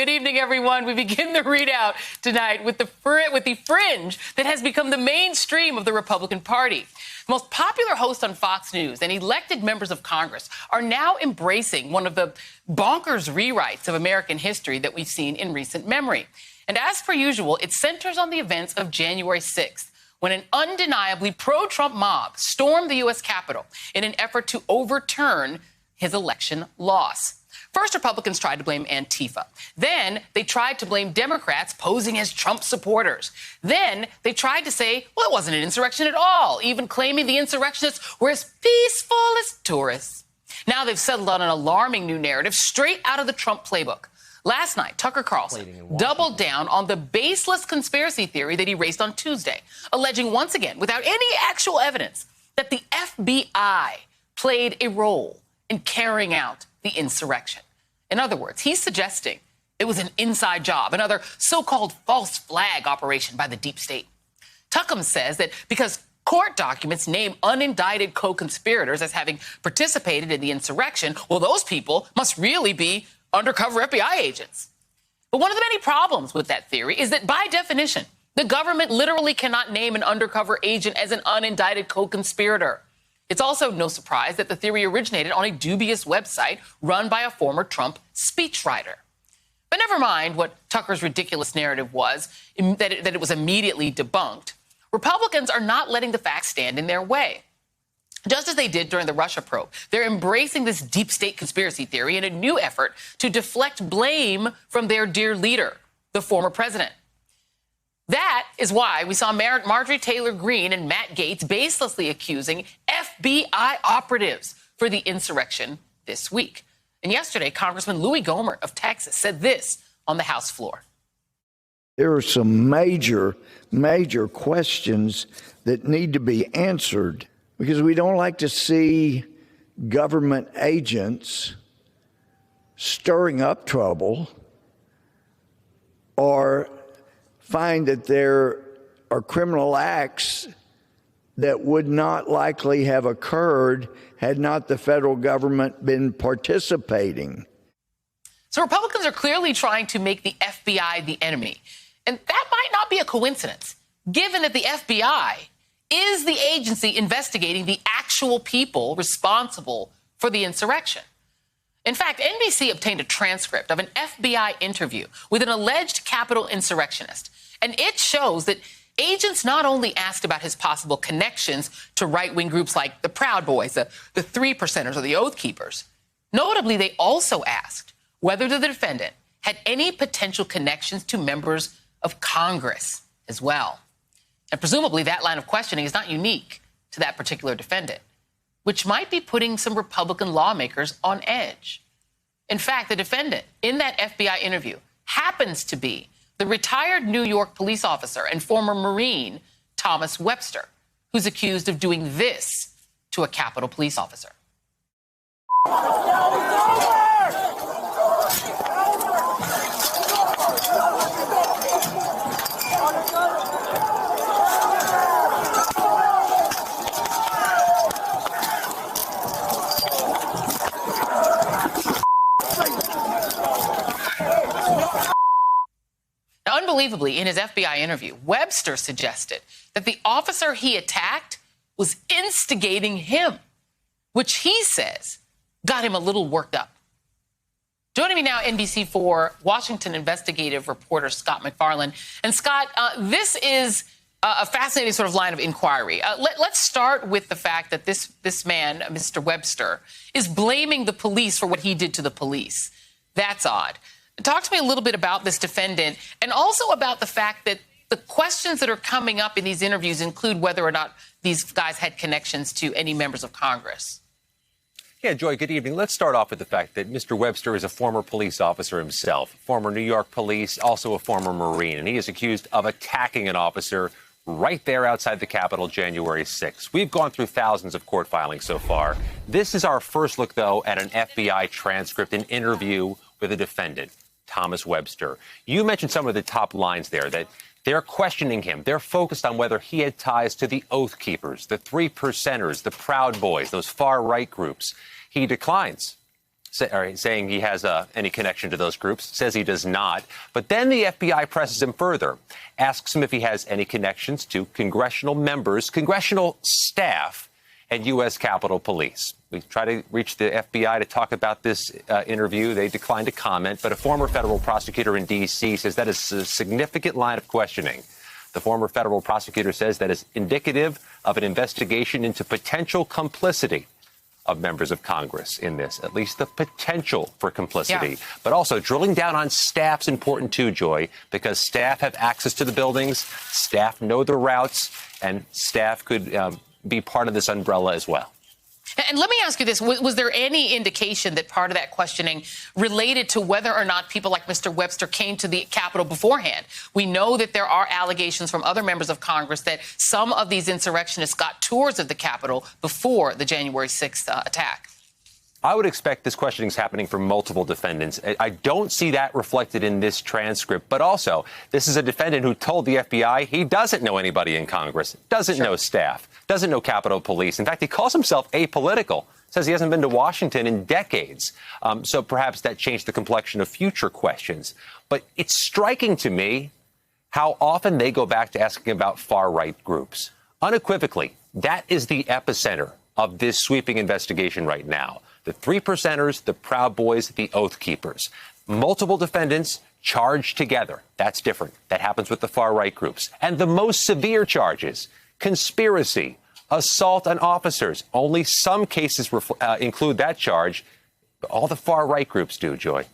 Good evening, everyone. We begin the readout tonight with the fringe that has become the mainstream of the Republican Party. The most popular host on Fox News and elected members of Congress are now embracing one of the bonkers rewrites of American history that we've seen in recent memory. And as per usual, it centers on the events of January 6th, when an undeniably pro-Trump mob stormed the U.S. Capitol in an effort to overturn his election loss. First, Republicans tried to blame Antifa. Then they tried to blame Democrats posing as Trump supporters. Then they tried to say, well, it wasn't an insurrection at all, even claiming the insurrectionists were as peaceful as tourists. Now they've settled on an alarming new narrative straight out of the Trump playbook. Last night, Tucker Carlson doubled down on the baseless conspiracy theory that he raised on Tuesday, alleging once again, without any actual evidence, that the FBI played a role in carrying out the insurrection. In other words, he's suggesting it was an inside job, another so-called false flag operation by the deep state. Tucker says that because court documents name unindicted co-conspirators as having participated in the insurrection, well, those people must really be undercover FBI agents. But one of the many problems with that theory is that by definition, the government literally cannot name an undercover agent as an unindicted co-conspirator. It's also no surprise that the theory originated on a dubious website run by a former Trump speechwriter. But never mind what Tucker's ridiculous narrative was, that it was immediately debunked. Republicans are not letting the facts stand in their way. Just as they did during the Russia probe, they're embracing this deep state conspiracy theory in a new effort to deflect blame from their dear leader, the former president. That is why we saw Marjorie Taylor Greene and Matt Gaetz baselessly accusing FBI operatives for the insurrection this week. And yesterday, Congressman Louis Gohmert of Texas said this on the House floor. There are some major questions that need to be answered because we don't like to see government agents stirring up trouble or find that there are criminal acts that would not likely have occurred had not the federal government been participating. So Republicans are clearly trying to make the FBI the enemy. And that might not be a coincidence, given that the FBI is the agency investigating the actual people responsible for the insurrection. In fact, NBC obtained a transcript of an FBI interview with an alleged Capitol insurrectionist. And it shows that agents not only asked about his possible connections to right-wing groups like the Proud Boys, the Three Percenters, or the Oath Keepers. Notably, they also asked whether the defendant had any potential connections to members of Congress as well. And presumably that line of questioning is not unique to that particular defendant, which might be putting some Republican lawmakers on edge. In fact, the defendant in that FBI interview happens to be the retired New York police officer and former Marine Thomas Webster, who's accused of doing this to a Capitol police officer. Unbelievably, in his FBI interview, Webster suggested that the officer he attacked was instigating him, which he says got him a little worked up. Joining me now, NBC4 Washington investigative reporter Scott MacFarlane. And Scott, this is a fascinating sort of line of inquiry. Let's start with the fact that this man, Mr. Webster, is blaming the police for what he did to the police. That's odd. Talk to me a little bit about this defendant and also about the fact that the questions that are coming up in these interviews include whether or not these guys had connections to any members of Congress. Yeah, Joy, good evening. Let's start off with the fact that Mr. Webster is a former police officer himself, former New York police, also a former Marine, and he is accused of attacking an officer right there outside the Capitol January 6th. We've gone through thousands of court filings so far. This is our first look, though, at an FBI transcript, an interview with a defendant, Thomas Webster. You mentioned some of the top lines there, that they're questioning him. They're focused on whether he had ties to the Oath Keepers, the Three Percenters, the Proud Boys, those far-right groups. He declines. saying he has any connection to those groups, says he does not. But then the FBI presses him further, asks him if he has any connections to congressional members, congressional staff, and U.S. Capitol Police. We tried to reach the FBI to talk about this interview. They declined to comment, but a former federal prosecutor in D.C. says that is a significant line of questioning. The former federal prosecutor says that is indicative of an investigation into potential complicity of members of Congress in this, at least the potential for complicity. Yeah. But also drilling down on staff's important too, Joy, because staff have access to the buildings, staff know the routes, and staff could be part of this umbrella as well. And let me ask you this. Was there any indication that part of that questioning related to whether or not people like Mr. Webster came to the Capitol beforehand? We know that there are allegations from other members of Congress that some of these insurrectionists got tours of the Capitol before the January 6th attack. I would expect this questioning is happening for multiple defendants. I don't see that reflected in this transcript. But also, this is a defendant who told the FBI he doesn't know anybody in Congress, doesn't know staff, doesn't know Capitol Police. In fact, he calls himself apolitical, says he hasn't been to Washington in decades. So perhaps that changed the complexion of future questions. But it's striking to me how often they go back to asking about far-right groups. Unequivocally, that is the epicenter of this sweeping investigation right now. The 3%ers, the Proud Boys, the Oath Keepers. Multiple defendants charged together. That's different. That happens with the far-right groups. And the most severe charges, conspiracy, assault on officers. Only some cases include that charge. But all the far-right groups do, Joy.